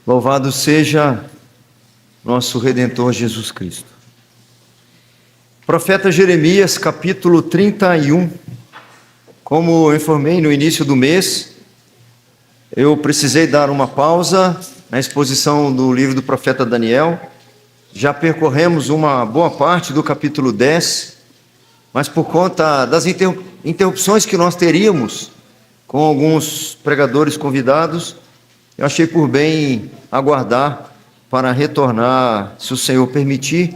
Louvado seja nosso Redentor Jesus Cristo. Profeta Jeremias, capítulo 31. Como eu informei no início do mês, eu precisei dar uma pausa na exposição do livro do profeta Daniel. Já percorremos uma boa parte do capítulo 10, mas por conta das interrupções que nós teríamos com alguns pregadores convidados, eu achei por bem aguardar para retornar, se o Senhor permitir,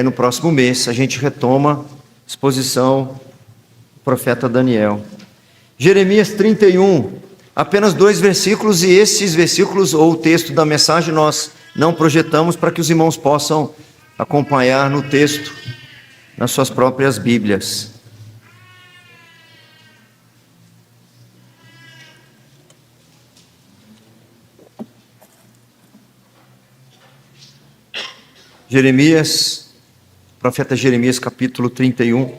no próximo mês. A gente retoma a exposição do profeta Daniel. Jeremias 31, apenas 2 versículos, e esses versículos, ou o texto da mensagem, nós não projetamos para que os irmãos possam acompanhar no texto, nas suas próprias Bíblias. Jeremias, profeta Jeremias, capítulo 31.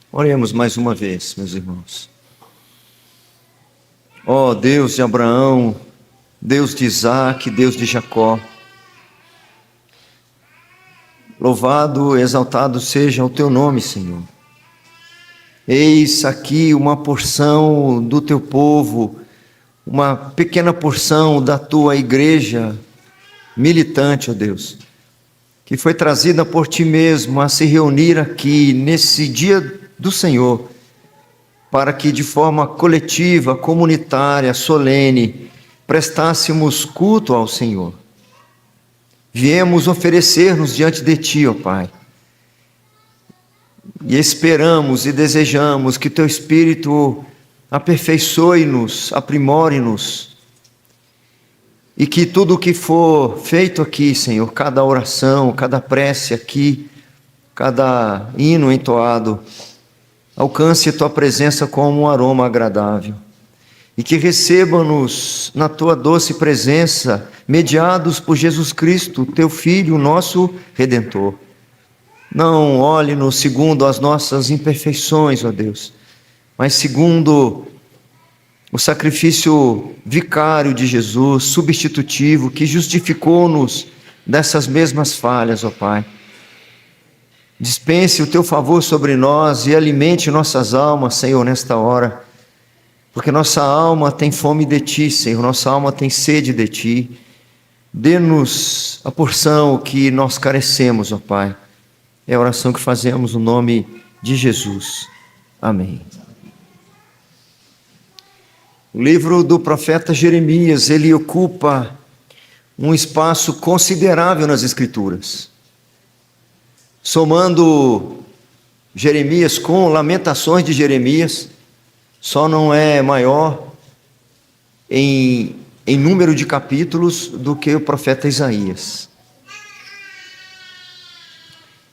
Oremos mais uma vez, meus irmãos. Ó Deus de Abraão, Deus de Isaac, Deus de Jacó, louvado, exaltado seja o teu nome, Senhor. Eis aqui uma porção do teu povo, uma pequena porção da tua igreja militante, ó Deus, que foi trazida por ti mesmo a se reunir aqui nesse dia do Senhor, para que de forma coletiva, comunitária, solene, prestássemos culto ao Senhor. Viemos oferecer-nos diante de ti, ó Pai, e esperamos e desejamos que teu Espírito aperfeiçoe-nos, aprimore-nos, e que tudo o que for feito aqui, Senhor, cada oração, cada prece aqui, cada hino entoado, alcance a tua presença como um aroma agradável, e que receba-nos na tua doce presença, mediados por Jesus Cristo, teu Filho, nosso Redentor. Não olhe-nos segundo as nossas imperfeições, ó Deus, mas segundo o sacrifício vicário de Jesus, substitutivo, que justificou-nos dessas mesmas falhas, ó Pai. Dispense o teu favor sobre nós e alimente nossas almas, Senhor, nesta hora, porque nossa alma tem fome de ti, Senhor, nossa alma tem sede de ti. Dê-nos a porção que nós carecemos, ó Pai. É a oração que fazemos no nome de Jesus. Amém. O livro do profeta Jeremias, ele ocupa um espaço considerável nas Escrituras. Somando Jeremias com Lamentações de Jeremias, só não é maior em número de capítulos do que o profeta Isaías.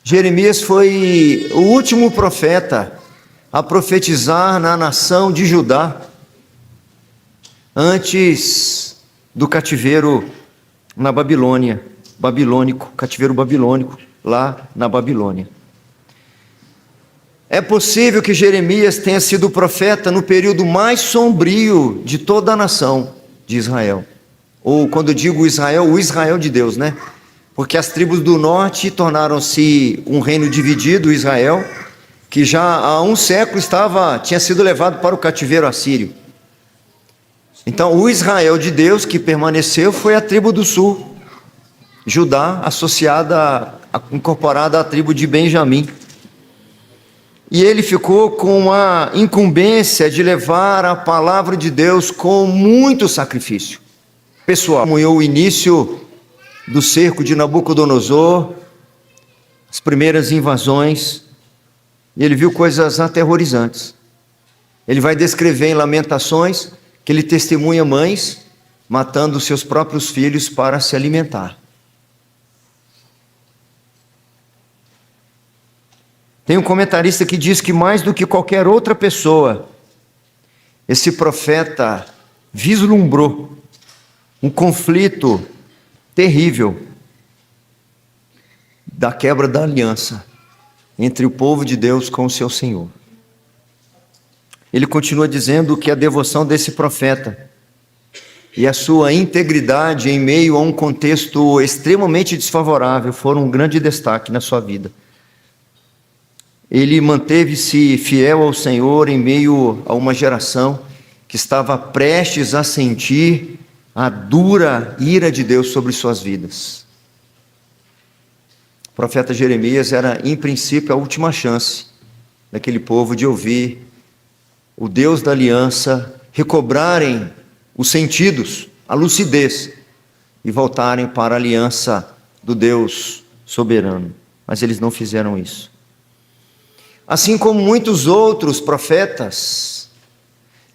Jeremias foi o último profeta a profetizar na nação de Judá, antes do cativeiro na Babilônia, cativeiro babilônico, lá na Babilônia. É possível que Jeremias tenha sido profeta no período mais sombrio de toda a nação de Israel. Ou quando eu digo Israel, o Israel de Deus, né? Porque as tribos do norte tornaram-se um reino dividido, Israel, que já há um século tinha sido levado para o cativeiro assírio. Então, o Israel de Deus que permaneceu foi a tribo do sul, Judá, incorporada à tribo de Benjamim. E ele ficou com a incumbência de levar a palavra de Deus com muito sacrifício pessoal. O início do cerco de Nabucodonosor, as primeiras invasões, e ele viu coisas aterrorizantes. Ele vai descrever em Lamentações que ele testemunha mães matando seus próprios filhos para se alimentar. Tem um comentarista que diz que mais do que qualquer outra pessoa, esse profeta vislumbrou um conflito terrível da quebra da aliança entre o povo de Deus com o seu Senhor. ele continua dizendo que a devoção desse profeta e a sua integridade em meio a um contexto extremamente desfavorável foram um grande destaque na sua vida. Ele manteve-se fiel ao Senhor em meio a uma geração que estava prestes a sentir a dura ira de Deus sobre suas vidas. O profeta Jeremias era, em princípio, a última chance daquele povo de ouvir o Deus da aliança recobrarem os sentidos, a lucidez, e voltarem para a aliança do Deus soberano. Mas eles não fizeram isso. Assim como muitos outros profetas,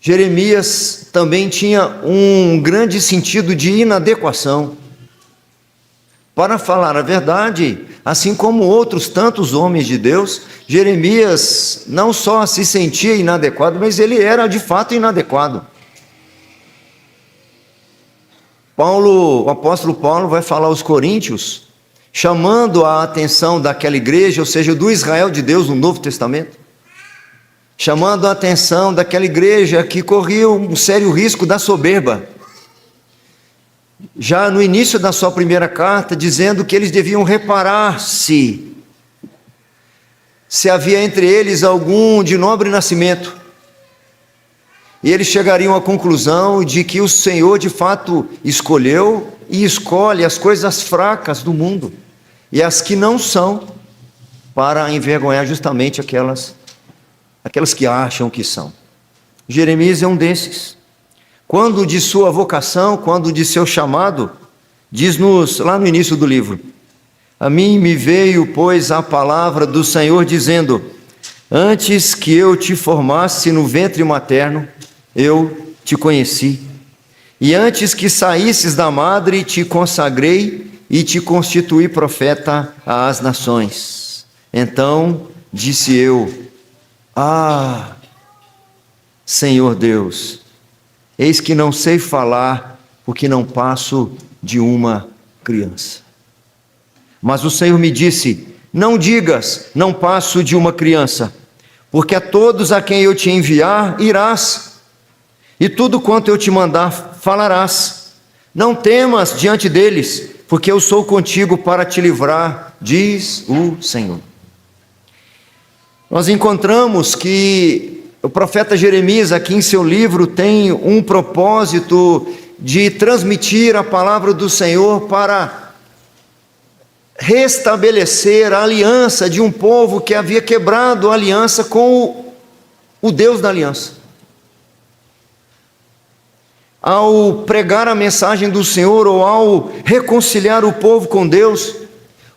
Jeremias também tinha um grande sentido de inadequação. Para falar a verdade, assim como outros tantos homens de Deus, Jeremias não só se sentia inadequado, mas ele era de fato inadequado. O apóstolo Paulo vai falar aos coríntios, chamando a atenção daquela igreja, ou seja, do Israel de Deus no Novo Testamento, chamando a atenção daquela igreja que corria um sério risco da soberba. Já no início da sua primeira carta, dizendo que eles deviam reparar se havia entre eles algum de nobre nascimento. E eles chegariam à conclusão de que o Senhor de fato escolheu e escolhe as coisas fracas do mundo e as que não são, para envergonhar justamente aquelas que acham que são. Jeremias é um desses. Quando de sua vocação, quando de seu chamado, diz-nos lá no início do livro: a mim me veio, pois, a palavra do Senhor dizendo: antes que eu te formasse no ventre materno, eu te conheci, e antes que saísses da madre, te consagrei e te constituí profeta às nações. Então disse eu: ah, Senhor Deus, eis que não sei falar, porque não passo de uma criança. Mas o Senhor me disse: não digas, não passo de uma criança, porque a todos a quem eu te enviar, irás, e tudo quanto eu te mandar, falarás. Não temas diante deles, porque eu sou contigo para te livrar, diz o Senhor. Nós encontramos que o profeta Jeremias, aqui em seu livro, tem um propósito de transmitir a palavra do Senhor para restabelecer a aliança de um povo que havia quebrado a aliança com o Deus da aliança. Ao pregar a mensagem do Senhor, ou ao reconciliar o povo com Deus,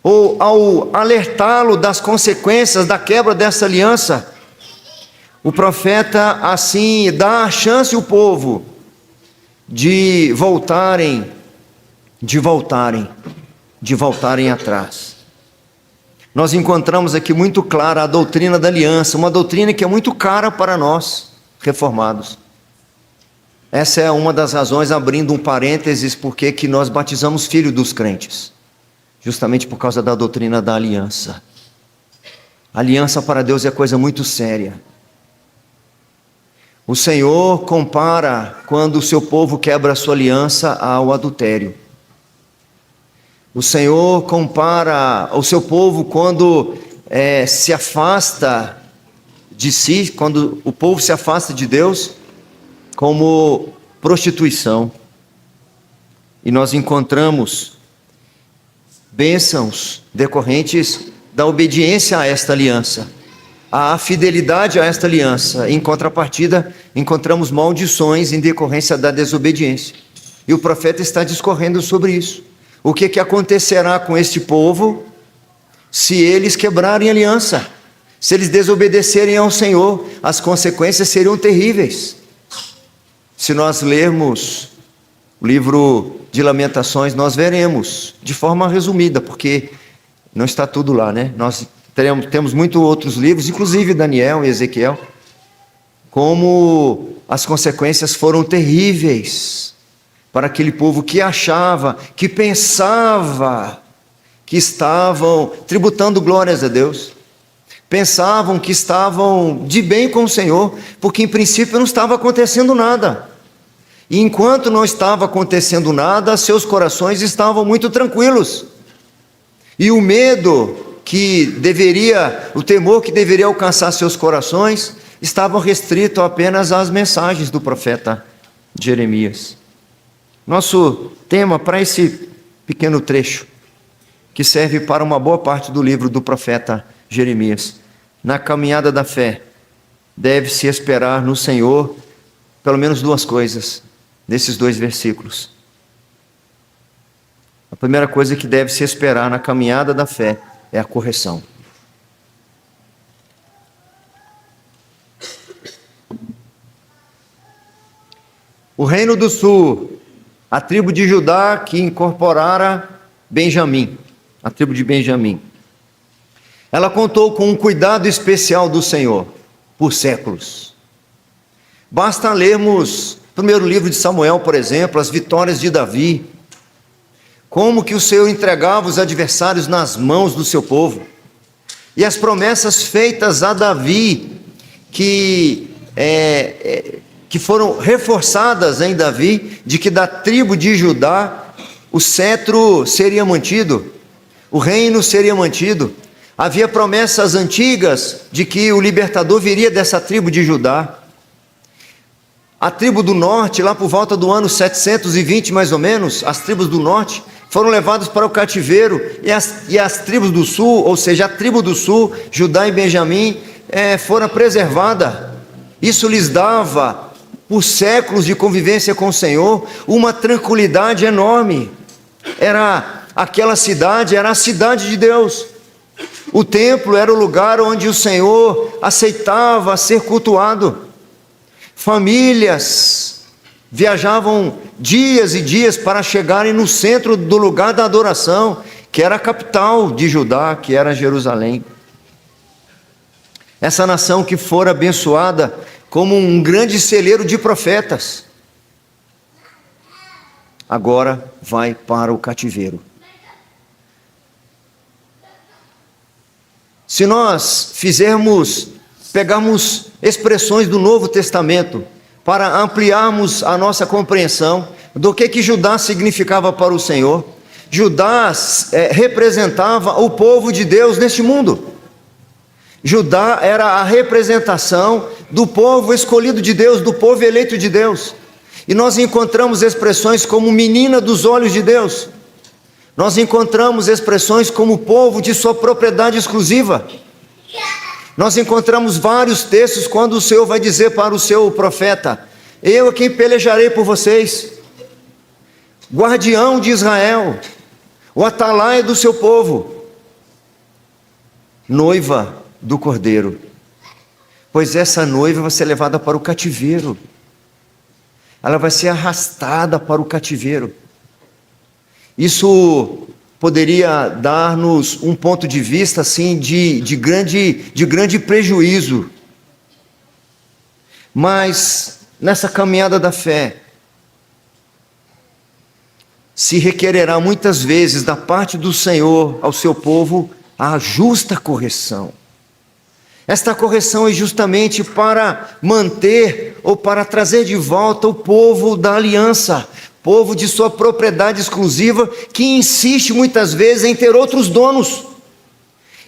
ou ao alertá-lo das consequências da quebra dessa aliança, o profeta assim dá a chance ao povo de voltarem atrás. Nós encontramos aqui muito clara a doutrina da aliança, uma doutrina que é muito cara para nós, reformados. Essa é uma das razões, abrindo um parênteses, porque que nós batizamos filho dos crentes, justamente por causa da doutrina da aliança. A aliança para Deus é coisa muito séria. O Senhor compara quando o seu povo quebra a sua aliança ao adultério. O Senhor compara o seu povo quando se afasta de si, quando o povo se afasta de Deus, como prostituição. E nós encontramos bênçãos decorrentes da obediência a esta aliança, a fidelidade a esta aliança. Em contrapartida, encontramos maldições em decorrência da desobediência. E o profeta está discorrendo sobre isso. O que acontecerá com este povo se eles quebrarem a aliança? Se eles desobedecerem ao Senhor, as consequências seriam terríveis. Se nós lermos o livro de Lamentações, nós veremos, de forma resumida, porque não está tudo lá, né? Nós temos muitos outros livros, inclusive Daniel e Ezequiel, como as consequências foram terríveis para aquele povo que achava, que pensava que estavam tributando glórias a Deus. pensavam que estavam de bem com o Senhor, porque em princípio não estava acontecendo nada. E enquanto não estava acontecendo nada, seus corações estavam muito tranquilos. E o medo o temor que deveria alcançar seus corações, estavam restritos apenas às mensagens do profeta Jeremias. Nosso tema para esse pequeno trecho, que serve para uma boa parte do livro do profeta Jeremias: na caminhada da fé, deve-se esperar no Senhor, pelo menos duas coisas, nesses dois versículos. A primeira coisa que deve-se esperar na caminhada da fé é a correção. O reino do sul, a tribo de Judá que incorporara Benjamim, a tribo de Benjamim, ela contou com um cuidado especial do Senhor por séculos. Basta lermos o primeiro livro de Samuel, por exemplo, as vitórias de Davi, como que o Senhor entregava os adversários nas mãos do seu povo, e as promessas feitas a Davi, que foram reforçadas em Davi, de que da tribo de Judá o cetro seria mantido, o reino seria mantido. Havia promessas antigas de que o libertador viria dessa tribo de Judá. A tribo do norte, lá por volta do ano 720 mais ou menos, as tribos do norte foram levadas para o cativeiro, e as tribos do sul, ou seja, a tribo do sul, Judá e Benjamim, foram preservadas. Isso lhes dava, por séculos de convivência com o Senhor, uma tranquilidade enorme. Aquela cidade era a cidade de Deus. O templo era o lugar onde o Senhor aceitava ser cultuado. Famílias viajavam dias e dias para chegarem no centro do lugar da adoração, que era a capital de Judá, que era Jerusalém. Essa nação que fora abençoada como um grande celeiro de profetas, agora vai para o cativeiro. Se nós pegarmos expressões do Novo Testamento para ampliarmos a nossa compreensão do que Judá significava para o Senhor, Judá representava o povo de Deus neste mundo. Judá era a representação do povo escolhido de Deus, do povo eleito de Deus. E nós encontramos expressões como menina dos olhos de Deus. Nós encontramos expressões como povo de sua propriedade exclusiva. Nós encontramos vários textos quando o Senhor vai dizer para o seu profeta: eu é quem pelejarei por vocês, guardião de Israel, o atalaia do seu povo, noiva do Cordeiro. Pois essa noiva vai ser levada para o cativeiro, ela vai ser arrastada para o cativeiro. Isso poderia dar-nos um ponto de vista assim, de grande prejuízo. Mas nessa caminhada da fé, se requererá muitas vezes da parte do Senhor ao seu povo a justa correção. Esta correção é justamente para manter ou para trazer de volta o povo da aliança, povo de sua propriedade exclusiva, que insiste muitas vezes em ter outros donos,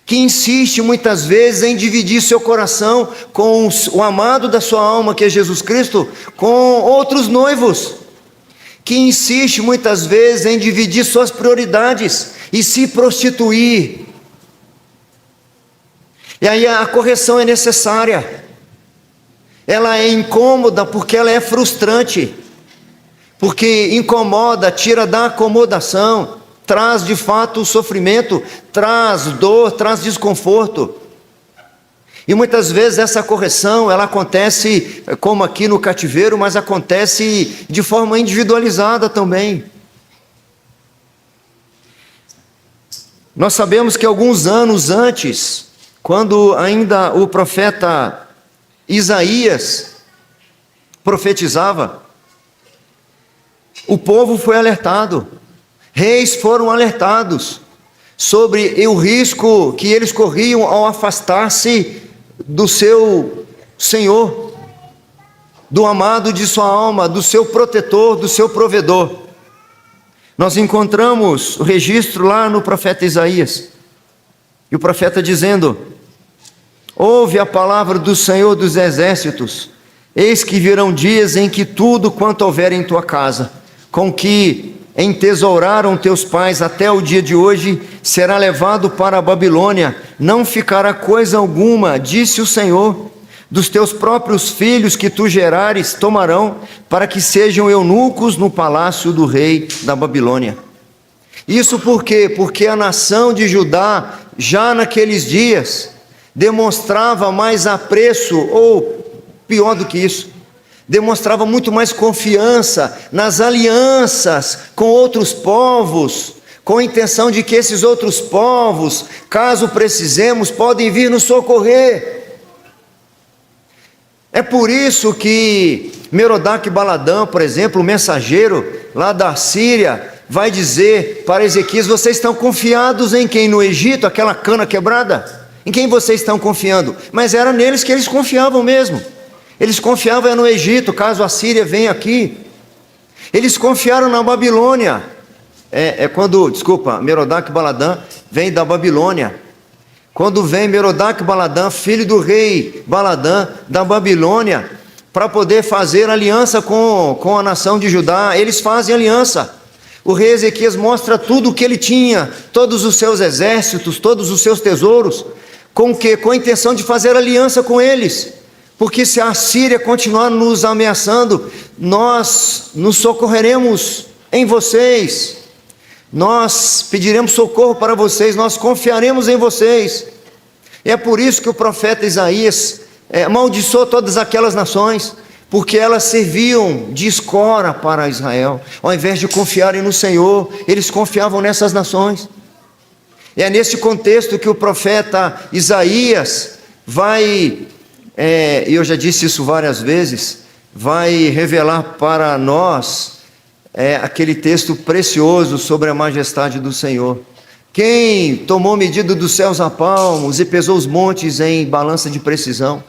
que insiste muitas vezes em dividir seu coração com o amado da sua alma, que é Jesus Cristo, com outros noivos, que insiste muitas vezes em dividir suas prioridades e se prostituir. E aí a correção é necessária, ela é incômoda porque ela é frustrante, porque incomoda, tira da acomodação, traz de fato sofrimento, traz dor, traz desconforto. E muitas vezes essa correção, ela acontece como aqui no cativeiro, mas acontece de forma individualizada também. Nós sabemos que alguns anos antes, quando ainda o profeta Isaías profetizava, o povo foi alertado, reis foram alertados sobre o risco que eles corriam ao afastar-se do seu Senhor, do amado de sua alma, do seu protetor, do seu provedor. Nós encontramos o registro lá no profeta Isaías, e o profeta dizendo: ouve a palavra do Senhor dos exércitos, eis que virão dias em que tudo quanto houver em tua casa, com que entesouraram teus pais até o dia de hoje, será levado para a Babilônia, não ficará coisa alguma, disse o Senhor. Dos teus próprios filhos que tu gerares tomarão, para que sejam eunucos no palácio do rei da Babilônia. Isso por quê? Porque a nação de Judá, já naqueles dias, demonstrava mais apreço, ou pior do que isso, demonstrava muito mais confiança nas alianças com outros povos, com a intenção de que esses outros povos, caso precisemos, podem vir nos socorrer. É por isso que Merodach-Baladã, por exemplo, o mensageiro lá da Síria, vai dizer para Ezequias: vocês estão confiados em quem? No Egito, aquela cana quebrada? Em quem vocês estão confiando? Mas era neles que eles confiavam mesmo. Eles confiavam no Egito, caso a Síria venha aqui. Eles confiaram na Babilônia. Merodach-Baladã vem da Babilônia. Quando vem Merodach-Baladã, filho do rei Baladã da Babilônia, para poder fazer aliança com a nação de Judá, eles fazem aliança. O rei Ezequias mostra tudo o que ele tinha, todos os seus exércitos, todos os seus tesouros, com o quê? Com a intenção de fazer aliança com eles. Porque se a Síria continuar nos ameaçando, nós nos socorreremos em vocês, nós pediremos socorro para vocês, nós confiaremos em vocês. E é por isso que o profeta Isaías amaldiçoou todas aquelas nações, porque elas serviam de escora para Israel. Ao invés de confiarem no Senhor, eles confiavam nessas nações. E é nesse contexto que o profeta Isaías vai, eu já disse isso várias vezes, vai revelar para nós aquele texto precioso sobre a majestade do Senhor. Quem tomou medida dos céus a palmos e pesou os montes em balança de precisão?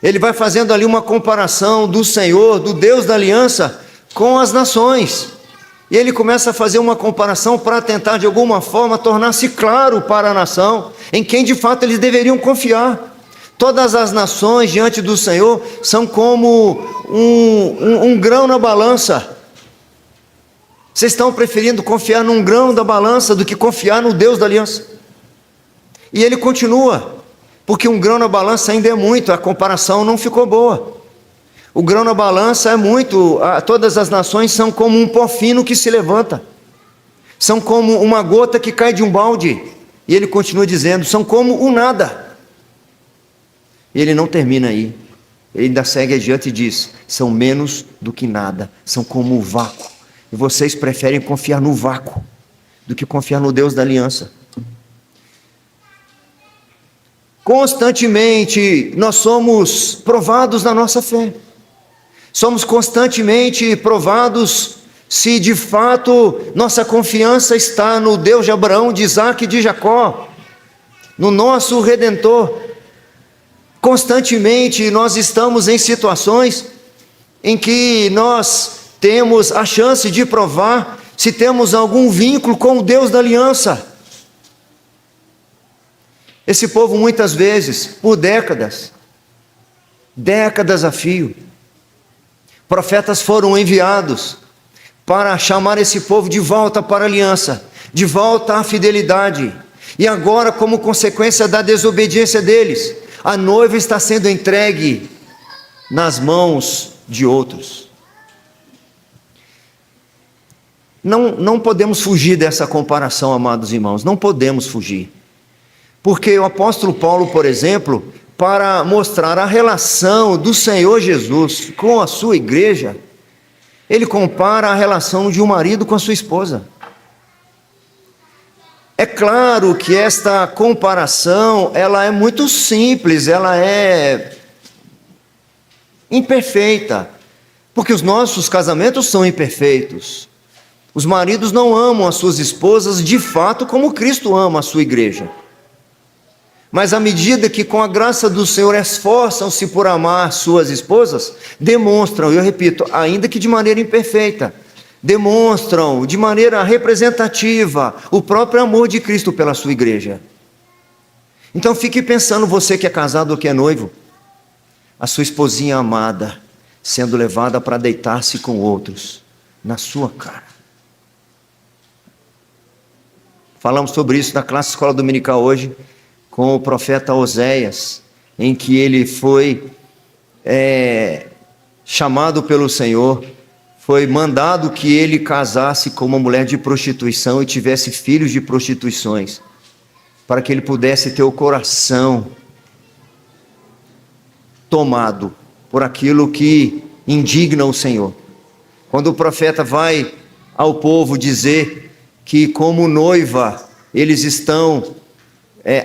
Ele vai fazendo ali uma comparação do Senhor, do Deus da aliança, com as nações. E ele começa a fazer uma comparação para tentar de alguma forma tornar-se claro para a nação em quem de fato eles deveriam confiar. Todas as nações diante do Senhor são como um grão na balança. Vocês estão preferindo confiar num grão da balança do que confiar no Deus da aliança. E ele continua, porque um grão na balança ainda é muito, a comparação não ficou boa. O grão na balança é muito, todas as nações são como um pó fino que se levanta, são como uma gota que cai de um balde. E ele continua dizendo, são como um nada. E ele não termina aí, ele ainda segue adiante e diz, são menos do que nada, são como o vácuo. E vocês preferem confiar no vácuo do que confiar no Deus da aliança. Constantemente nós somos provados na nossa fé. Somos constantemente provados se de fato nossa confiança está no Deus de Abraão, de Isaac e de Jacó, no nosso Redentor. Constantemente nós estamos em situações em que nós temos a chance de provar se temos algum vínculo com o Deus da aliança. Esse povo muitas vezes, por décadas a fio, profetas foram enviados para chamar esse povo de volta para a aliança, de volta à fidelidade. E agora, como consequência da desobediência deles, a noiva está sendo entregue nas mãos de outros. Não podemos fugir dessa comparação, amados irmãos, não podemos fugir. Porque o apóstolo Paulo, por exemplo, para mostrar a relação do Senhor Jesus com a sua igreja, ele compara a relação de um marido com a sua esposa. É claro que esta comparação, ela é muito simples, ela é imperfeita, porque os nossos casamentos são imperfeitos. Os maridos não amam as suas esposas de fato como Cristo ama a sua igreja. Mas à medida que com a graça do Senhor esforçam-se por amar suas esposas, demonstram, eu repito, ainda que de maneira imperfeita, demonstram de maneira representativa o próprio amor de Cristo pela sua igreja. Então fique pensando, você que é casado ou que é noivo, a sua esposinha amada sendo levada para deitar-se com outros na sua cara. Falamos sobre isso na classe Escola Dominical hoje, com o profeta Oséias, em que ele foi chamado pelo Senhor, foi mandado que ele casasse com uma mulher de prostituição e tivesse filhos de prostituições, para que ele pudesse ter o coração tomado por aquilo que indigna o Senhor. Quando o profeta vai ao povo dizer que como noiva eles estão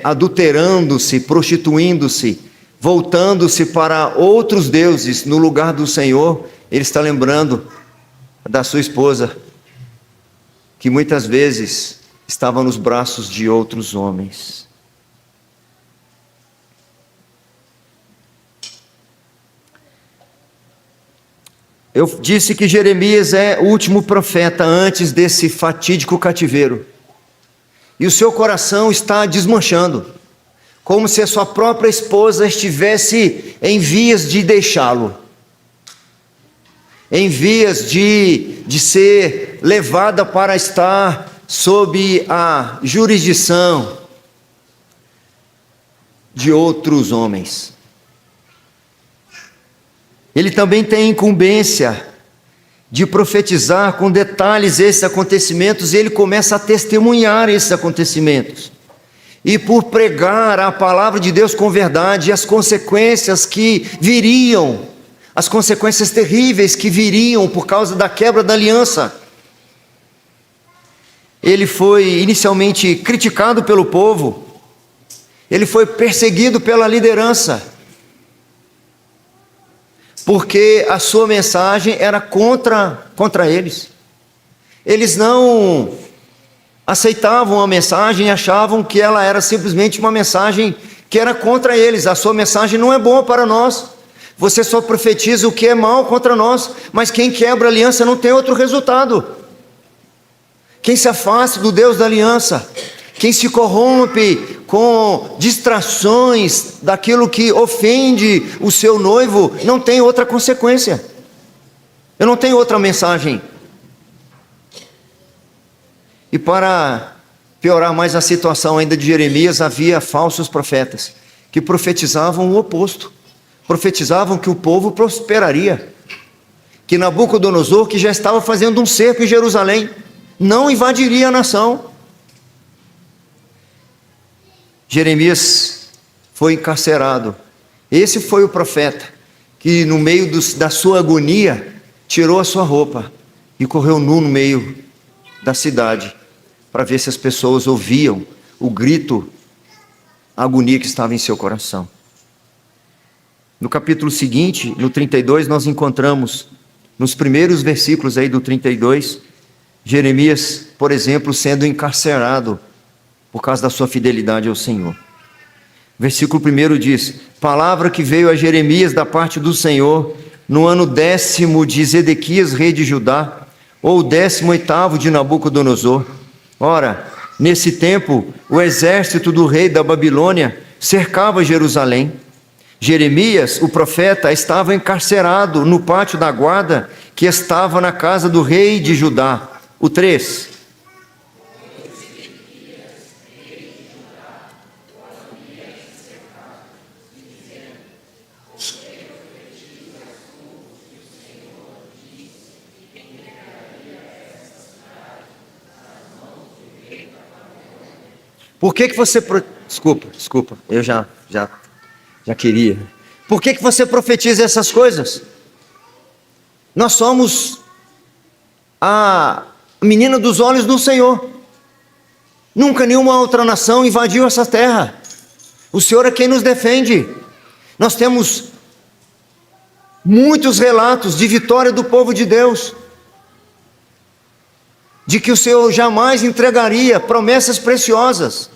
adulterando-se, prostituindo-se, voltando-se para outros deuses no lugar do Senhor, ele está lembrando da sua esposa, que muitas vezes estava nos braços de outros homens. Eu disse que Jeremias é o último profeta antes desse fatídico cativeiro. E o seu coração está desmanchando, como se a sua própria esposa estivesse em vias de deixá-lo, em vias de ser levada para estar sob a jurisdição de outros homens. Ele também tem incumbência de profetizar com detalhes esses acontecimentos, e ele começa a testemunhar esses acontecimentos. E por pregar a palavra de Deus com verdade, as consequências que viriam, as consequências terríveis que viriam por causa da quebra da aliança. Ele foi inicialmente criticado pelo povo, ele foi perseguido pela liderança, porque a sua mensagem era contra eles. Eles não aceitavam a mensagem e achavam que ela era simplesmente uma mensagem que era contra eles. A sua mensagem não é boa para nós. Você só profetiza o que é mal contra nós, mas quem quebra a aliança não tem outro resultado. Quem se afasta do Deus da aliança, quem se corrompe com distrações daquilo que ofende o seu noivo, não tem outra consequência. Eu não tenho outra mensagem. E para piorar mais a situação ainda de Jeremias, havia falsos profetas que profetizavam o oposto. Profetizavam que o povo prosperaria, que Nabucodonosor, que já estava fazendo um cerco em Jerusalém, não invadiria a nação. Jeremias foi encarcerado. Esse foi o profeta que no meio da sua agonia tirou a sua roupa e correu nu no meio da cidade para ver se as pessoas ouviam o grito, a agonia que estava em seu coração. No capítulo seguinte, no 32, nós encontramos nos primeiros versículos aí do 32, Jeremias, por exemplo, sendo encarcerado por causa da sua fidelidade ao Senhor. Versículo 1 diz: palavra que veio a Jeremias da parte do Senhor no ano 10º de Zedequias, rei de Judá, ou 18º de Nabucodonosor. Ora, nesse tempo, o exército do rei da Babilônia cercava Jerusalém. Jeremias, o profeta, estava encarcerado no pátio da guarda que estava na casa do rei de Judá. O 3. Por que você... Desculpa, eu já queria. Por que você profetiza essas coisas? Nós somos a menina dos olhos do Senhor. Nunca nenhuma outra nação invadiu essa terra. O Senhor é quem nos defende. Nós temos muitos relatos de vitória do povo de Deus. de que o Senhor jamais entregaria promessas preciosas.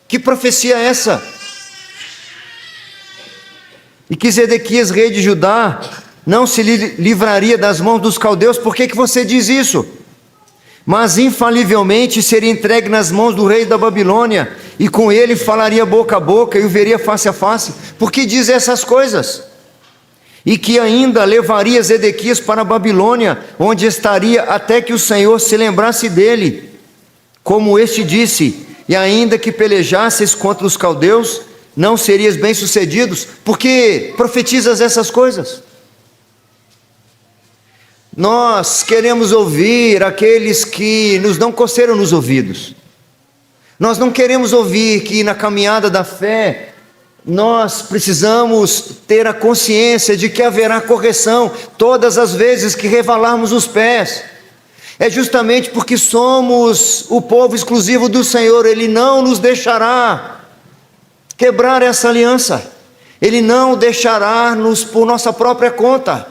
Que profecia é essa? E que Zedequias, rei de Judá, não se livraria das mãos dos caldeus. Por que você diz isso? Mas infalivelmente seria entregue nas mãos do rei da Babilônia, e com ele falaria boca a boca e o veria face a face. Por que diz essas coisas? E que ainda levaria Zedequias para a Babilônia, onde estaria até que o Senhor se lembrasse dele, como este disse: e ainda que pelejasses contra os caldeus, não serias bem-sucedidos. Por que profetizas essas coisas? Nós queremos ouvir aqueles que nos dão coceira nos ouvidos. Nós não queremos ouvir que na caminhada da fé nós precisamos ter a consciência de que haverá correção todas as vezes que revalarmos os pés. É justamente porque somos o povo exclusivo do Senhor. Ele não nos deixará quebrar essa aliança. Ele não deixará-nos por nossa própria conta.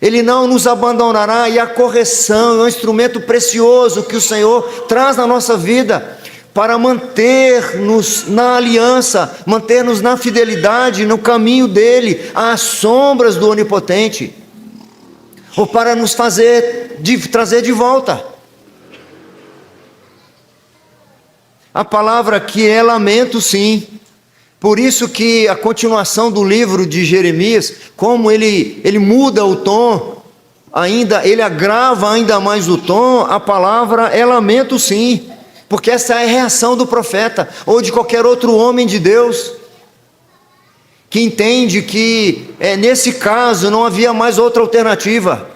Ele não nos abandonará, e a correção é um instrumento precioso que o Senhor traz na nossa vida para manter-nos na aliança, manter-nos na fidelidade, no caminho dele, às sombras do Onipotente, ou para nos trazer de volta. A palavra aqui é lamento, sim. Por isso que a continuação do livro de Jeremias, como ele muda o tom, ele agrava ainda mais o tom, a palavra é lamento, sim, porque essa é a reação do profeta, ou de qualquer outro homem de Deus, que entende que nesse caso não havia mais outra alternativa,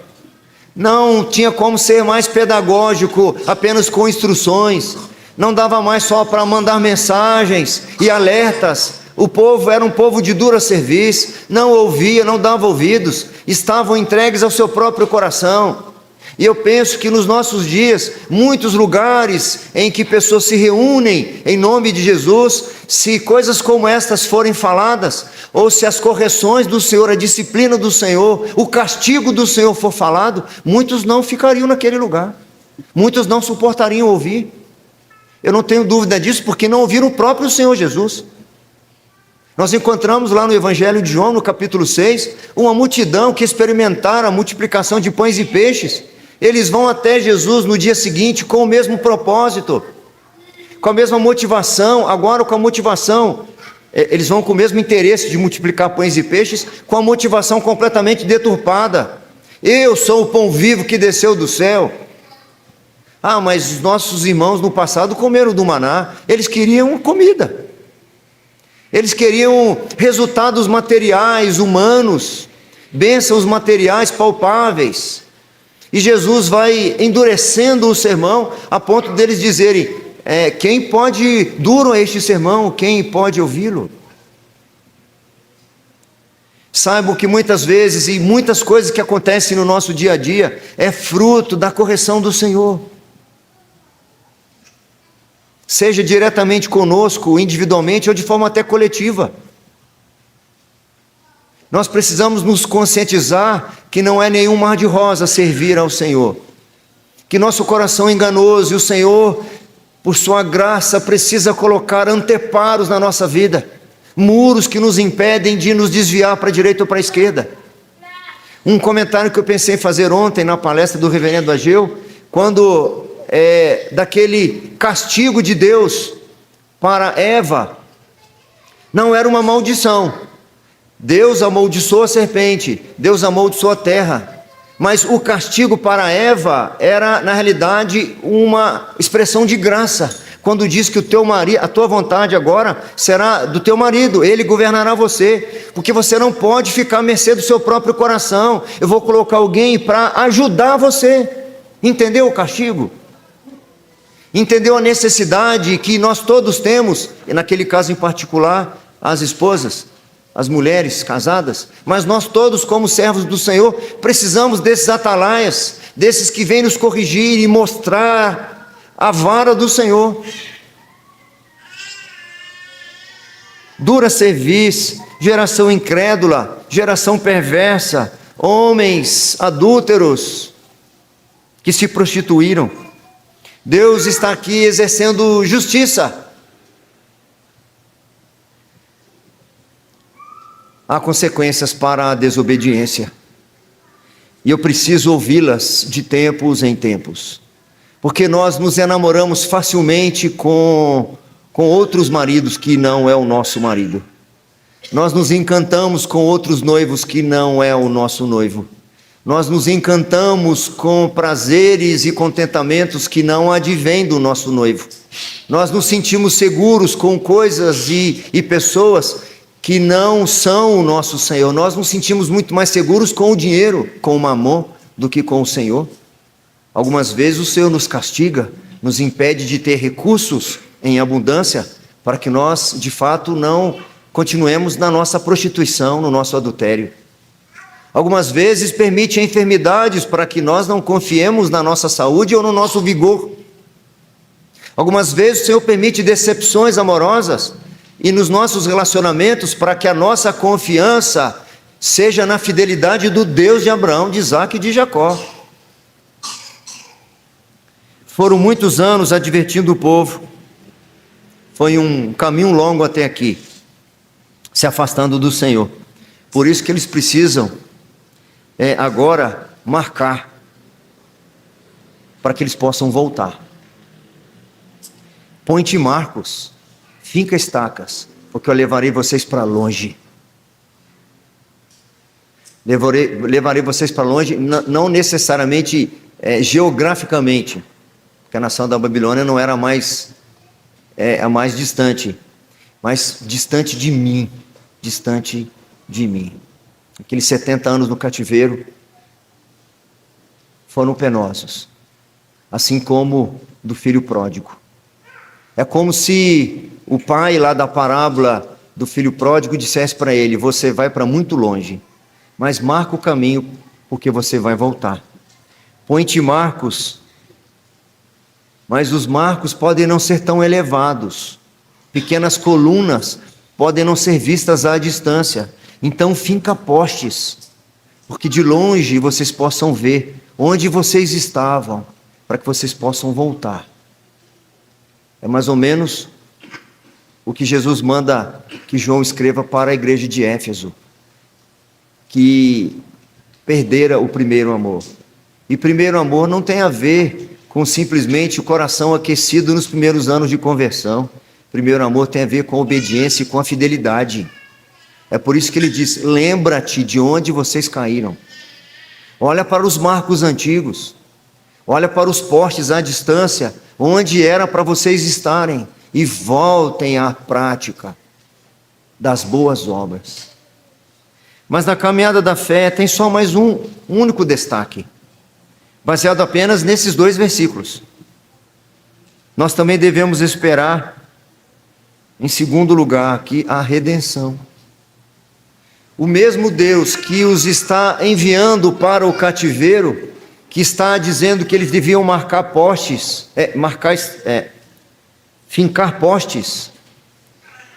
não tinha como ser mais pedagógico apenas com instruções, não dava mais só para mandar mensagens e alertas. O povo era um povo de dura serviço, não ouvia, não dava ouvidos, estavam entregues ao seu próprio coração. E eu penso que nos nossos dias, muitos lugares em que pessoas se reúnem em nome de Jesus, se coisas como estas forem faladas, ou se as correções do Senhor, a disciplina do Senhor, o castigo do Senhor for falado, muitos não ficariam naquele lugar, muitos não suportariam ouvir. Eu não tenho dúvida disso, porque não ouviram o próprio Senhor Jesus. Nós encontramos lá no Evangelho de João, no capítulo 6, uma multidão que experimentaram a multiplicação de pães e peixes. Eles vão até Jesus no dia seguinte com o mesmo propósito, com a mesma motivação, agora com a motivação, eles vão com o mesmo interesse de multiplicar pães e peixes, com a motivação completamente deturpada. Eu sou o pão vivo que desceu do céu. Ah, mas os nossos irmãos no passado comeram do maná. Eles queriam comida. Eles queriam resultados materiais, humanos, bênçãos materiais palpáveis. E Jesus vai endurecendo o sermão a ponto deles dizerem: duro é este sermão, quem pode ouvi-lo? Saibam que muitas vezes e muitas coisas que acontecem no nosso dia a dia é fruto da correção do Senhor. Seja diretamente conosco, individualmente, ou de forma até coletiva. Nós precisamos nos conscientizar que não é nenhum mar de rosa servir ao Senhor, que nosso coração é enganoso, e o Senhor, por sua graça, precisa colocar anteparos na nossa vida, muros que nos impedem de nos desviar para a direita ou para a esquerda. Um comentário que eu pensei em fazer ontem na palestra do reverendo Ageu, quando daquele castigo de Deus para Eva, não era uma maldição. Deus amaldiçoou a serpente, Deus amaldiçoou a terra, mas o castigo para Eva era, na realidade, uma expressão de graça, quando diz que a tua vontade agora será do teu marido, ele governará você, porque você não pode ficar à mercê do seu próprio coração. Eu vou colocar alguém para ajudar você. Entendeu o castigo? Entendeu a necessidade que nós todos temos, e naquele caso em particular, as esposas, as mulheres casadas, mas nós todos, como servos do Senhor, precisamos desses atalaias, desses que vêm nos corrigir e mostrar a vara do Senhor. Dura cerviz, geração incrédula, geração perversa, homens adúlteros que se prostituíram. Deus está aqui exercendo justiça. Há consequências para a desobediência. E eu preciso ouvi-las de tempos em tempos. Porque nós nos enamoramos facilmente com outros maridos que não é o nosso marido. Nós nos encantamos com outros noivos que não é o nosso noivo. Nós nos encantamos com prazeres e contentamentos que não advêm do nosso noivo. Nós nos sentimos seguros com coisas e pessoas que não são o nosso Senhor. Nós nos sentimos muito mais seguros com o dinheiro, com o mamon, do que com o Senhor. Algumas vezes o Senhor nos castiga, nos impede de ter recursos em abundância, para que nós, de fato, não continuemos na nossa prostituição, no nosso adultério. Algumas vezes permite enfermidades para que nós não confiemos na nossa saúde ou no nosso vigor. Algumas vezes o Senhor permite decepções amorosas e nos nossos relacionamentos para que a nossa confiança seja na fidelidade do Deus de Abraão, de Isaque e de Jacó. Foram muitos anos advertindo o povo. Foi um caminho longo até aqui, se afastando do Senhor. Por isso que eles precisam agora marcar, para que eles possam voltar. Põe-te marcos, finca estacas, porque eu levarei vocês para longe. Levarei vocês para longe, não necessariamente geograficamente, porque a nação da Babilônia não era a mais distante, mas distante de mim, distante de mim. Aqueles 70 anos no cativeiro foram penosos, assim como do filho pródigo. É como se o pai lá da parábola do filho pródigo dissesse para ele: você vai para muito longe, mas marca o caminho, porque você vai voltar. Põe-te marcos, mas os marcos podem não ser tão elevados. Pequenas colunas podem não ser vistas à distância. Então finca postes, porque de longe vocês possam ver onde vocês estavam, para que vocês possam voltar. É mais ou menos o que Jesus manda que João escreva para a igreja de Éfeso, que perdera o primeiro amor. E primeiro amor não tem a ver com simplesmente o coração aquecido nos primeiros anos de conversão. Primeiro amor tem a ver com a obediência e com a fidelidade. É por isso que ele diz: lembra-te de onde vocês caíram. Olha para os marcos antigos. Olha para os postes à distância, onde era para vocês estarem, e voltem à prática das boas obras. Mas na caminhada da fé tem só mais um único destaque, baseado apenas nesses 2 versículos. Nós também devemos esperar, em segundo lugar, aqui, a redenção. O mesmo Deus que os está enviando para o cativeiro, que está dizendo que eles deviam marcar postes, fincar postes,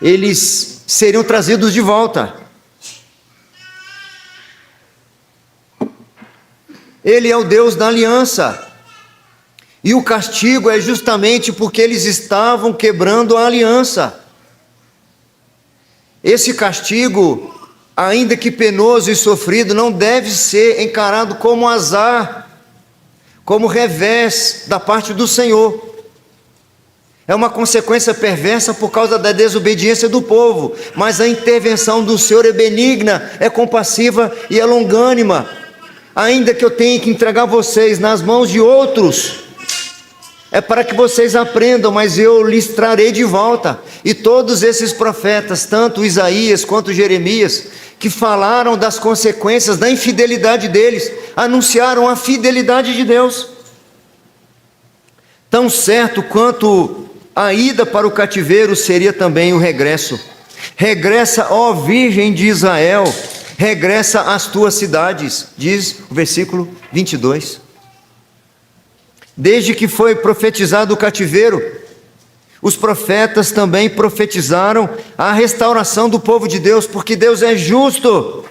eles seriam trazidos de volta. Ele é o Deus da aliança. E o castigo é justamente porque eles estavam quebrando a aliança. Esse castigo, ainda que penoso e sofrido, não deve ser encarado como azar, como revés da parte do Senhor. É uma consequência perversa por causa da desobediência do povo, mas a intervenção do Senhor é benigna, é compassiva e é longânima. Ainda que eu tenha que entregar vocês nas mãos de outros, é para que vocês aprendam, mas eu lhes trarei de volta. E todos esses profetas, tanto Isaías quanto Jeremias, que falaram das consequências da infidelidade deles, anunciaram a fidelidade de Deus. Tão certo quanto a ida para o cativeiro seria também o regresso. Regressa, ó Virgem de Israel, regressa às tuas cidades, diz o versículo 22. Desde que foi profetizado o cativeiro, os profetas também profetizaram a restauração do povo de Deus, porque Deus é justo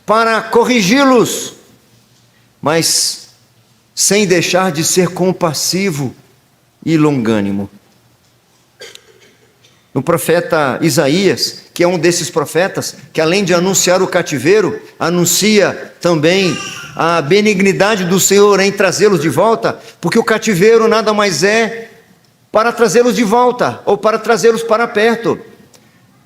para corrigi-los, mas sem deixar de ser compassivo e longânimo. No profeta Isaías, que é um desses profetas, que além de anunciar o cativeiro, anuncia também a benignidade do Senhor em trazê-los de volta, porque o cativeiro nada mais é para trazê-los de volta, ou para trazê-los para perto.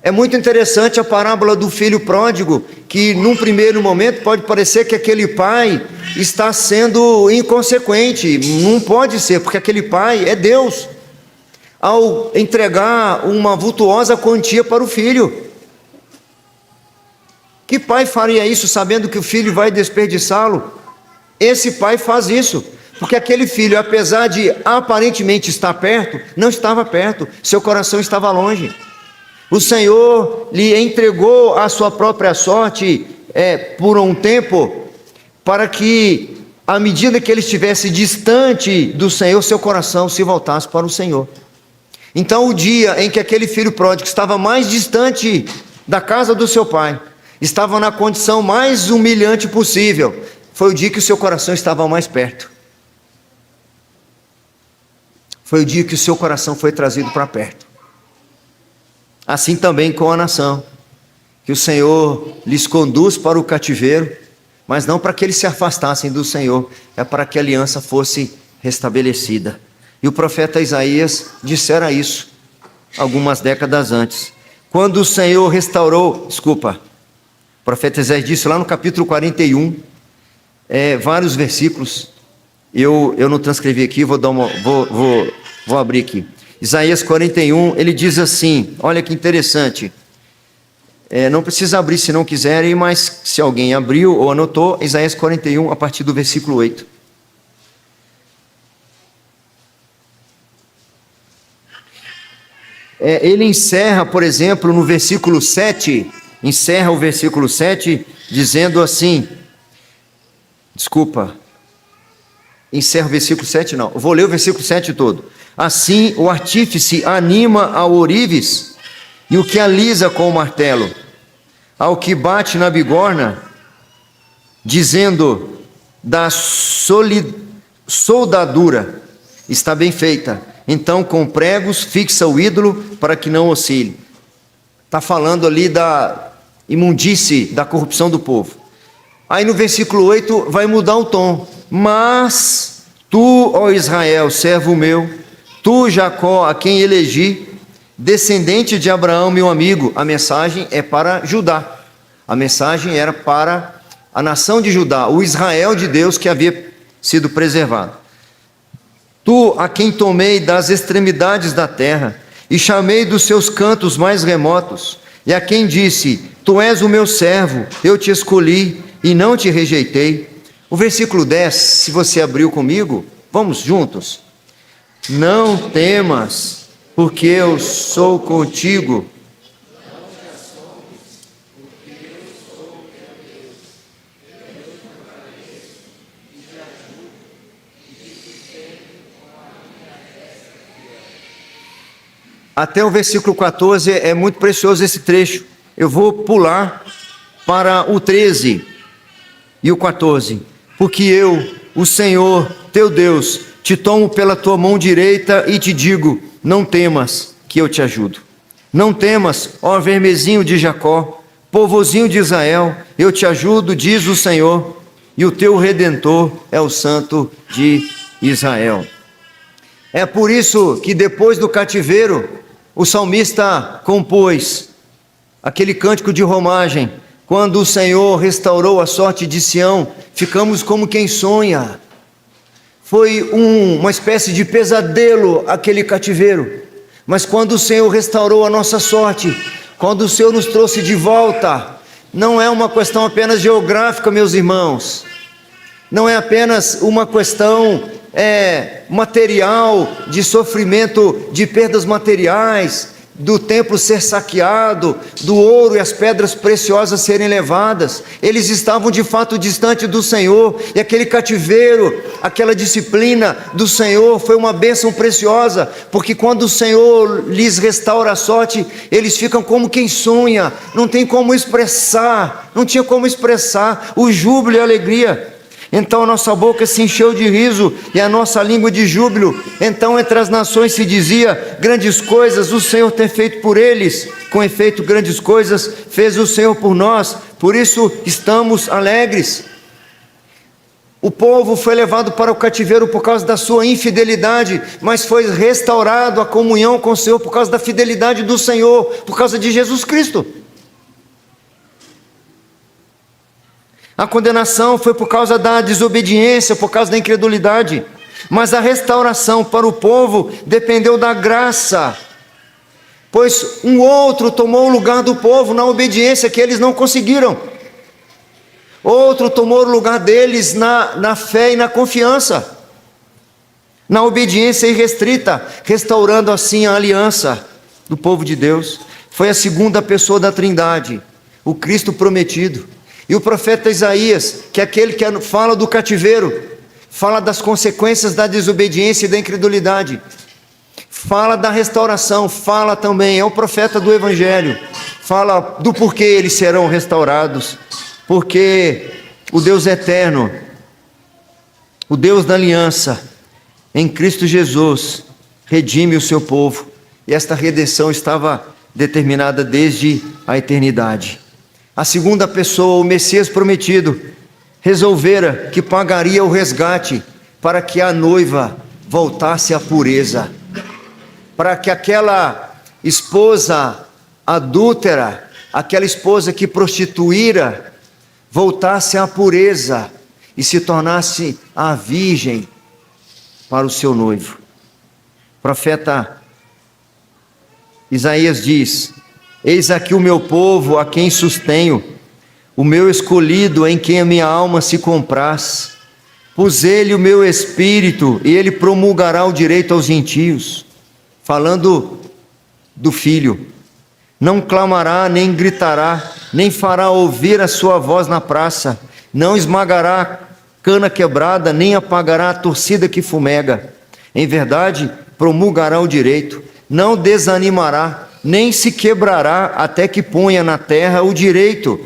É muito interessante a parábola do filho pródigo, que num primeiro momento pode parecer que aquele pai está sendo inconsequente. Não pode ser, porque aquele pai é Deus, ao entregar uma vultuosa quantia para o filho. Que pai faria isso sabendo que o filho vai desperdiçá-lo? Esse pai faz isso, porque aquele filho, apesar de aparentemente estar perto, não estava perto, seu coração estava longe. O Senhor lhe entregou a sua própria sorte por um tempo, para que, à medida que ele estivesse distante do Senhor, seu coração se voltasse para o Senhor. Então, o dia em que aquele filho pródigo estava mais distante da casa do seu pai, estava na condição mais humilhante possível, foi o dia que o seu coração estava mais perto. Foi o dia que o seu coração foi trazido para perto. Assim também com a nação, que o Senhor lhes conduz para o cativeiro, mas não para que eles se afastassem do Senhor, é para que a aliança fosse restabelecida. E o profeta Isaías dissera isso algumas décadas antes. Quando o Senhor restaurou, o profeta Isaías disse lá no capítulo 41, vários versículos, eu não transcrevi aqui, vou abrir aqui. Isaías 41, ele diz assim, olha que interessante, não precisa abrir se não quiserem, mas se alguém abriu ou anotou, Isaías 41, a partir do versículo 8. Ele encerra, por exemplo, no versículo 7, encerra o versículo 7, dizendo assim, encerra o versículo 7 não, vou ler o versículo 7 todo. Assim o artífice anima ao ourives, e o que alisa com o martelo, ao que bate na bigorna, dizendo, da soldadura está bem feita, então com pregos fixa o ídolo para que não oscile. Está falando ali da imundície, da corrupção do povo. Aí no versículo 8 vai mudar o tom. Mas tu, ó Israel, servo meu, tu, Jacó, a quem elegi, descendente de Abraão, meu amigo. A mensagem é para Judá. A mensagem era para a nação de Judá, o Israel de Deus que havia sido preservado. Tu, a quem tomei das extremidades da terra, e chamei dos seus cantos mais remotos, e a quem disse, tu és o meu servo, eu te escolhi, e não te rejeitei. O versículo 10, se você abriu comigo, vamos juntos. Não temas, porque eu sou contigo. Até o versículo 14 é muito precioso esse trecho. Eu vou pular para o 13 e o 14. Porque eu, o Senhor, teu Deus, te tomo pela tua mão direita e te digo, não temas, que eu te ajudo. Não temas, ó vermezinho de Jacó, povozinho de Israel, eu te ajudo, diz o Senhor, e o teu Redentor é o Santo de Israel. É por isso que depois do cativeiro, o salmista compôs aquele cântico de romagem, quando o Senhor restaurou a sorte de Sião, ficamos como quem sonha. Foi uma espécie de pesadelo aquele cativeiro, mas quando o Senhor restaurou a nossa sorte, quando o Senhor nos trouxe de volta, não é uma questão apenas geográfica, meus irmãos, não é apenas uma questão material, de sofrimento, de perdas materiais, do templo ser saqueado, do ouro e as pedras preciosas serem levadas. Eles estavam de fato distante do Senhor, e aquele cativeiro, aquela disciplina do Senhor foi uma bênção preciosa, porque quando o Senhor lhes restaura a sorte, eles ficam como quem sonha, não tem como expressar, não tinha como expressar o júbilo e a alegria. Então a nossa boca se encheu de riso e a nossa língua de júbilo. Então entre as nações se dizia: grandes coisas o Senhor tem feito por eles. Com efeito, grandes coisas fez o Senhor por nós, por isso estamos alegres. O povo foi levado para o cativeiro por causa da sua infidelidade, mas foi restaurado a comunhão com o Senhor por causa da fidelidade do Senhor, por causa de Jesus Cristo. A condenação foi por causa da desobediência, por causa da incredulidade, mas a restauração para o povo dependeu da graça, pois um outro tomou o lugar do povo na obediência que eles não conseguiram. Outro tomou o lugar deles na fé e na confiança, na obediência irrestrita, restaurando assim a aliança do povo de Deus. Foi a segunda pessoa da Trindade, o Cristo prometido. E o profeta Isaías, que é aquele que fala do cativeiro, fala das consequências da desobediência e da incredulidade, fala da restauração, fala também, é o profeta do Evangelho, fala do porquê eles serão restaurados. Porque o Deus eterno, o Deus da aliança, em Cristo Jesus, redime o seu povo. E esta redenção estava determinada desde a eternidade. A segunda pessoa, o Messias prometido, resolvera que pagaria o resgate para que a noiva voltasse à pureza. Para que aquela esposa adúltera, aquela esposa que prostituíra, voltasse à pureza e se tornasse a virgem para o seu noivo. O profeta Isaías diz: eis aqui o meu povo a quem sustenho, o meu escolhido em quem a minha alma se compraz. Pus ele o meu espírito e ele promulgará o direito aos gentios. Falando do filho. Não clamará, nem gritará, nem fará ouvir a sua voz na praça, não esmagará cana quebrada, nem apagará a torcida que fumega. Em verdade, promulgará o direito, não desanimará, nem se quebrará, até que ponha na terra o direito,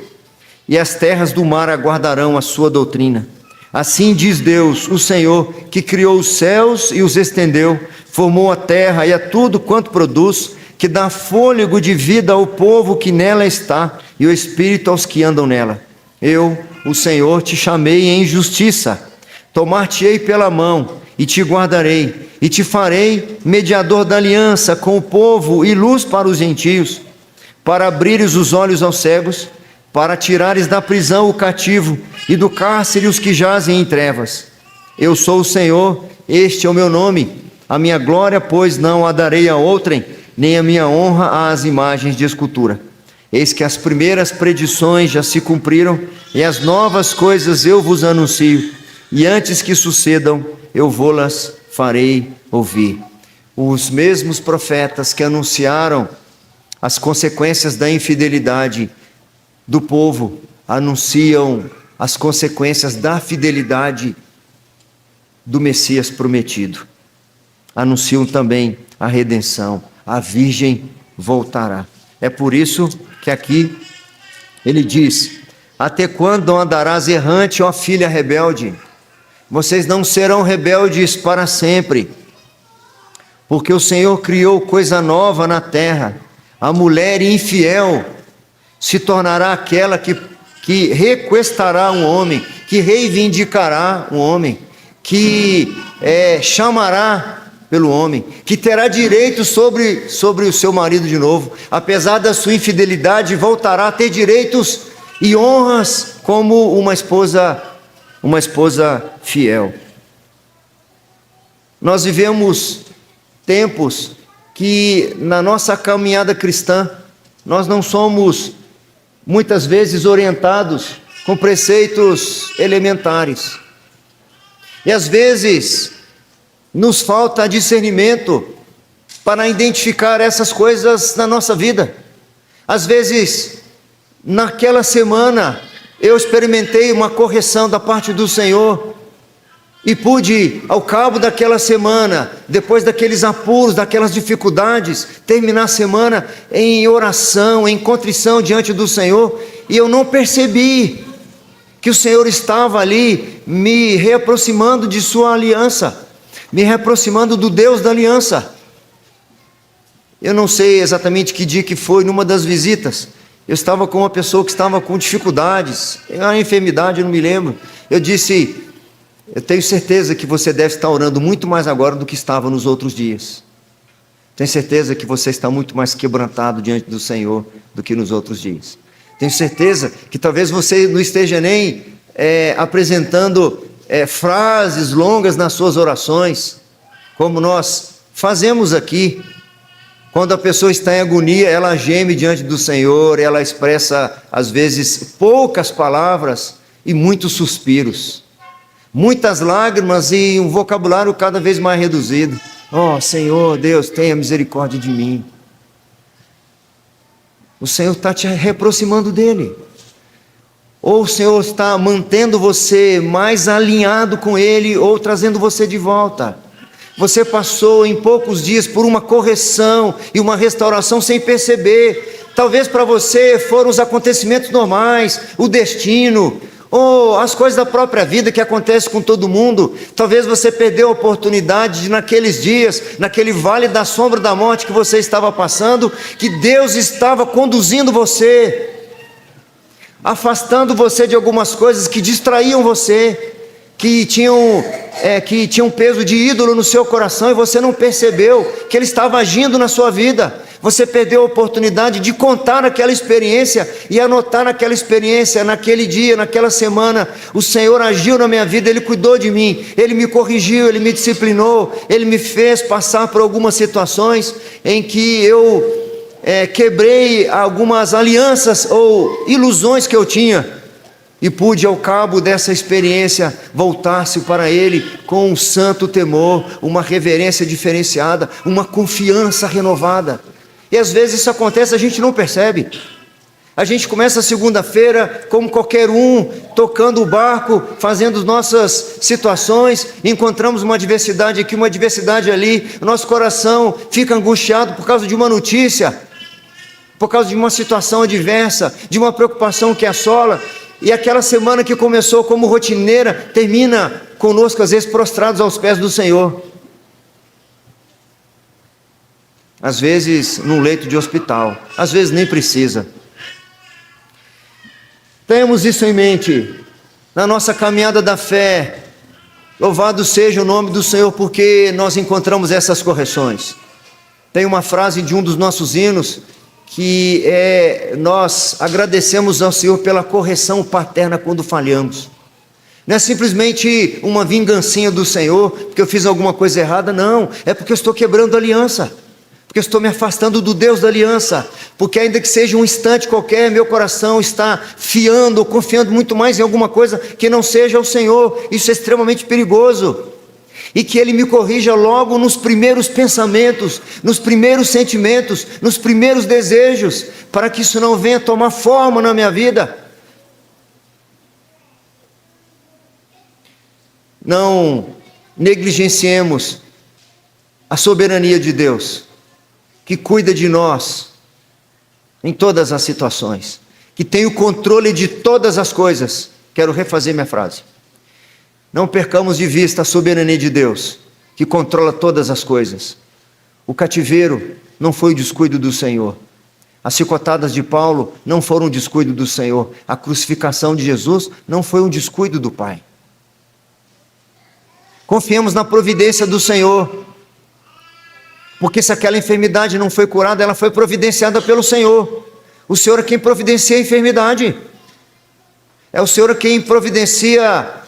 e as terras do mar aguardarão a sua doutrina. Assim diz Deus, o Senhor, que criou os céus e os estendeu, formou a terra e a tudo quanto produz, que dá fôlego de vida ao povo que nela está, e o espírito aos que andam nela. Eu, o Senhor, te chamei em justiça, tomar-te-ei pela mão, e te guardarei, e te farei mediador da aliança com o povo, e luz para os gentios, para abrires os olhos aos cegos, para tirares da prisão o cativo, e do cárcere os que jazem em trevas. Eu sou o Senhor, este é o meu nome, a minha glória, pois, não a darei a outrem, nem a minha honra às imagens de escultura. Eis que as primeiras predições já se cumpriram, e as novas coisas eu vos anuncio, e antes que sucedam, eu vô-las farei ouvir. Os mesmos profetas que anunciaram as consequências da infidelidade do povo, anunciam as consequências da fidelidade do Messias prometido. Anunciam também a redenção. A virgem voltará. É por isso que aqui ele diz: até quando andarás errante, ó filha rebelde? Vocês não serão rebeldes para sempre, porque o Senhor criou coisa nova na terra. A mulher infiel se tornará aquela que requestará um homem, que reivindicará um homem, que chamará pelo homem, que terá direito sobre o seu marido de novo, apesar da sua infidelidade, voltará a ter direitos e honras como uma esposa fiel. Nós vivemos tempos que na nossa caminhada cristã, nós não somos muitas vezes orientados com preceitos elementares, e às vezes nos falta discernimento para identificar essas coisas na nossa vida. Às vezes, naquela semana, eu experimentei uma correção da parte do Senhor e pude, ao cabo daquela semana, depois daqueles apuros, daquelas dificuldades, terminar a semana em oração, em contrição diante do Senhor, e eu não percebi que o Senhor estava ali me reaproximando de sua aliança, me reaproximando do Deus da aliança. Eu não sei exatamente que dia que foi, numa das visitas, eu estava com uma pessoa que estava com dificuldades, uma enfermidade, eu não me lembro. Eu disse: eu tenho certeza que você deve estar orando muito mais agora do que estava nos outros dias. Tenho certeza que você está muito mais quebrantado diante do Senhor do que nos outros dias. Tenho certeza que talvez você não esteja nem apresentando frases longas nas suas orações, como nós fazemos aqui. Quando a pessoa está em agonia, ela geme diante do Senhor, ela expressa, às vezes, poucas palavras e muitos suspiros, muitas lágrimas e um vocabulário cada vez mais reduzido. Oh, Senhor, Deus, tenha misericórdia de mim. O Senhor está te reaproximando dEle. Ou o Senhor está mantendo você mais alinhado com Ele, ou trazendo você de volta. Você passou em poucos dias por uma correção e uma restauração sem perceber. Talvez para você foram os acontecimentos normais, o destino, ou as coisas da própria vida que acontecem com todo mundo. Talvez você perdeu a oportunidade de, naqueles dias, naquele vale da sombra da morte que você estava passando, que Deus estava conduzindo você, afastando você de algumas coisas que distraíam você, que tinham peso de ídolo no seu coração, e você não percebeu que Ele estava agindo na sua vida. Você perdeu a oportunidade de contar aquela experiência e anotar naquela experiência, naquele dia, naquela semana: o Senhor agiu na minha vida, Ele cuidou de mim, Ele me corrigiu, Ele me disciplinou, Ele me fez passar por algumas situações em que eu quebrei algumas alianças ou ilusões que eu tinha, e pude, ao cabo dessa experiência, voltar-se para Ele com um santo temor, uma reverência diferenciada, uma confiança renovada. E às vezes isso acontece, a gente não percebe. A gente começa a segunda-feira como qualquer um, tocando o barco, fazendo nossas situações, encontramos uma adversidade aqui, uma adversidade ali, o nosso coração fica angustiado por causa de uma notícia, por causa de uma situação adversa, de uma preocupação que assola. E aquela semana que começou como rotineira, termina conosco às vezes prostrados aos pés do Senhor. Às vezes num leito de hospital, às vezes nem precisa. Temos isso em mente, na nossa caminhada da fé. Louvado seja o nome do Senhor, porque nós encontramos essas correções. Tem uma frase de um dos nossos hinos, que nós agradecemos ao Senhor pela correção paterna quando falhamos. Não é simplesmente uma vingancinha do Senhor, porque eu fiz alguma coisa errada, não. É porque eu estou quebrando a aliança, porque eu estou me afastando do Deus da aliança, porque ainda que seja um instante qualquer, meu coração está fiando ou confiando muito mais em alguma coisa que não seja o Senhor. Isso é extremamente perigoso. E que Ele me corrija logo nos primeiros pensamentos, nos primeiros sentimentos, nos primeiros desejos, para que isso não venha tomar forma na minha vida. Não negligenciemos a soberania de Deus, que cuida de nós em todas as situações, que tem o controle de todas as coisas. Quero refazer minha frase. Não percamos de vista a soberania de Deus, que controla todas as coisas. O cativeiro não foi o descuido do Senhor. As chicotadas de Paulo não foram um descuido do Senhor. A crucificação de Jesus não foi um descuido do Pai. Confiemos na providência do Senhor, porque se aquela enfermidade não foi curada, ela foi providenciada pelo Senhor. O Senhor é quem providencia a enfermidade. É o Senhor quem providencia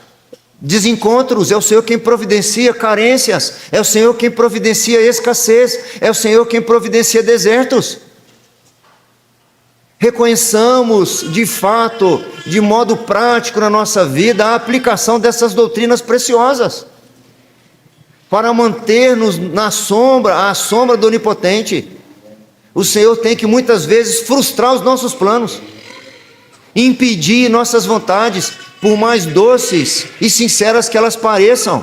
desencontros, é o Senhor quem providencia carências, é o Senhor quem providencia escassez, é o Senhor quem providencia desertos. Reconheçamos de fato, de modo prático na nossa vida, a aplicação dessas doutrinas preciosas, para manter-nos à sombra do Onipotente. O Senhor tem que muitas vezes frustrar os nossos planos, impedir nossas vontades, por mais doces e sinceras que elas pareçam.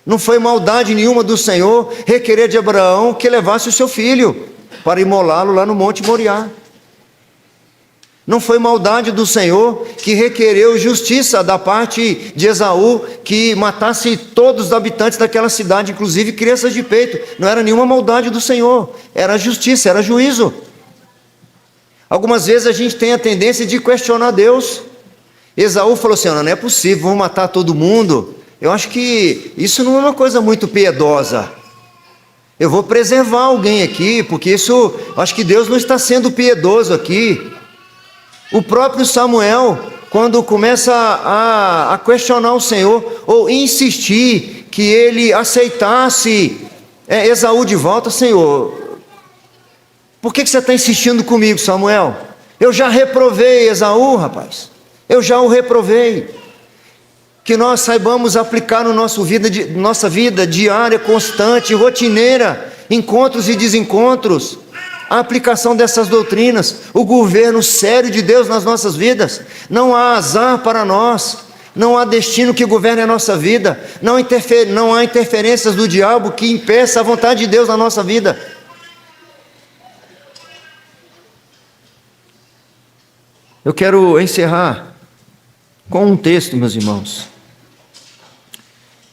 Não foi maldade nenhuma do Senhor requerer de Abraão que levasse o seu filho para imolá-lo lá no Monte Moriá. Não foi maldade do Senhor que requereu justiça da parte de Esaú, que matasse todos os habitantes daquela cidade, inclusive crianças de peito. Não era nenhuma maldade do Senhor, era justiça, era juízo. Algumas vezes a gente tem a tendência de questionar Deus. Esaú falou assim: não é possível, vão matar todo mundo. Eu acho que isso não é uma coisa muito piedosa. Eu vou preservar alguém aqui, porque isso, acho que Deus não está sendo piedoso aqui. O próprio Samuel, quando começa a questionar o Senhor, ou insistir que ele aceitasse Esaú de volta: Senhor, por que você está insistindo comigo, Samuel? Eu já reprovei Esaú, rapaz. Eu já o reprovei. Que nós saibamos aplicar no nossa vida diária, constante, rotineira, encontros e desencontros, a aplicação dessas doutrinas, o governo sério de Deus nas nossas vidas. Não há azar para nós, não há destino que governe a nossa vida, não há interferências do diabo que impeça a vontade de Deus na nossa vida. Eu quero encerrar com um texto, meus irmãos.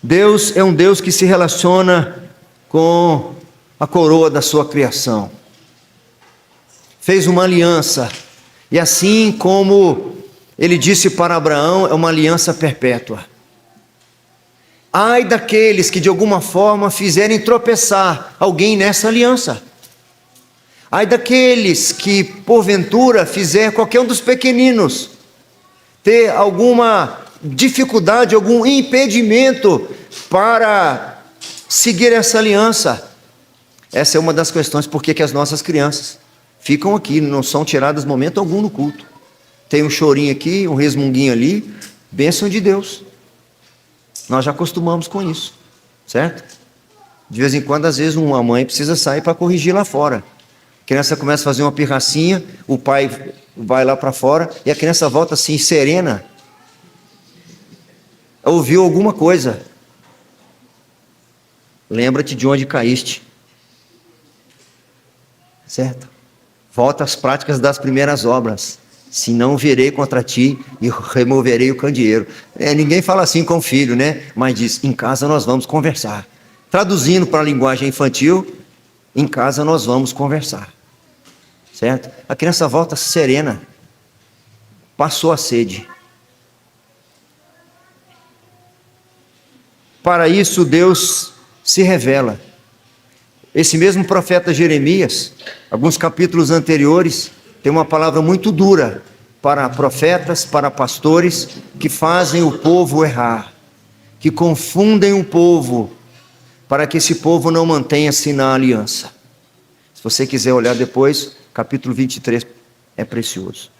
Deus é um Deus que se relaciona com a coroa da sua criação. Fez uma aliança, e assim como ele disse para Abraão, é uma aliança perpétua. Ai daqueles que de alguma forma fizerem tropeçar alguém nessa aliança. Ai daqueles que porventura fizer qualquer um dos pequeninos ter alguma dificuldade, algum impedimento para seguir essa aliança. Essa é uma das questões por que as nossas crianças ficam aqui, não são tiradas momento algum no culto. Tem um chorinho aqui, um resmunguinho ali, bênção de Deus. Nós já acostumamos com isso, certo? De vez em quando, às vezes, uma mãe precisa sair para corrigir lá fora. A criança começa a fazer uma pirracinha, o pai vai lá para fora e a criança volta assim, serena. Ouviu alguma coisa. Lembra-te de onde caíste. Certo? Volta às práticas das primeiras obras. Se não virei contra ti e removerei o candeeiro. Ninguém fala assim com o filho, né? Mas diz: em casa nós vamos conversar. Traduzindo para a linguagem infantil, em casa nós vamos conversar. Certo? A criança volta serena. Passou a sede. Para isso Deus se revela. Esse mesmo profeta Jeremias, alguns capítulos anteriores, tem uma palavra muito dura para profetas, para pastores que fazem o povo errar, que confundem o povo, para que esse povo não mantenha-se na aliança. Se você quiser olhar depois, capítulo 23 é precioso.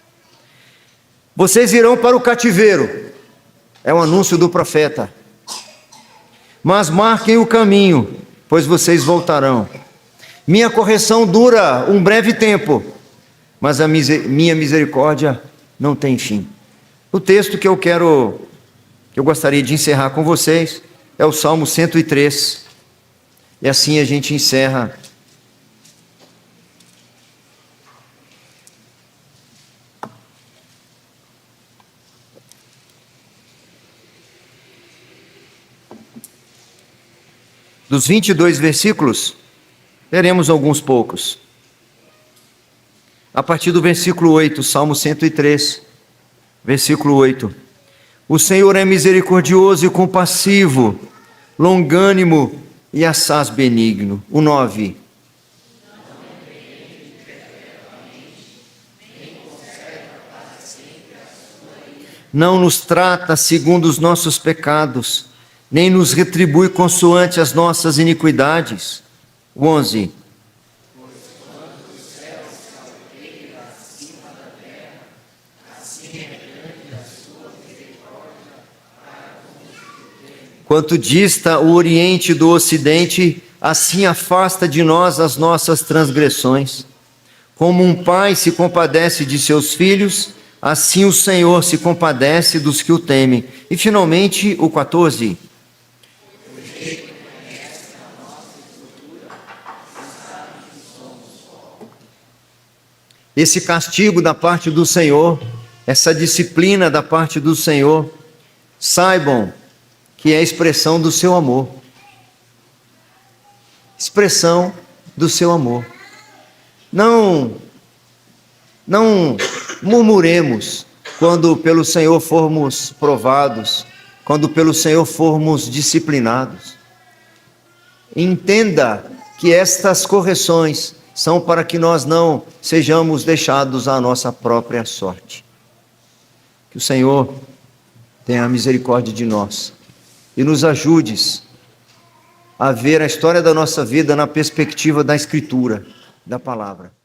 Vocês irão para o cativeiro, é o anúncio do profeta. Mas marquem o caminho, pois vocês voltarão. Minha correção dura um breve tempo, mas a minha misericórdia não tem fim. O texto que eu gostaria de encerrar com vocês, é o Salmo 103. E assim a gente encerra. Dos 22 versículos, leremos alguns poucos. A partir do versículo 8, Salmo 103, versículo 8. O Senhor é misericordioso e compassivo, longânimo e assaz benigno. O 9. Não nos trata segundo os nossos pecados, nem nos retribui consoante as nossas iniquidades. 11. Quanto dista o Oriente do Ocidente, assim afasta de nós as nossas transgressões. Como um pai se compadece de seus filhos, assim o Senhor se compadece dos que o temem. E finalmente o 14. esse castigo da parte do Senhor, essa disciplina da parte do Senhor, saibam que é a expressão do seu amor. Expressão do seu amor. Não murmuremos quando pelo Senhor formos provados, quando pelo Senhor formos disciplinados. Entenda que estas correções são para que nós não sejamos deixados à nossa própria sorte. Que o Senhor tenha misericórdia de nós e nos ajudes a ver a história da nossa vida na perspectiva da Escritura, da Palavra.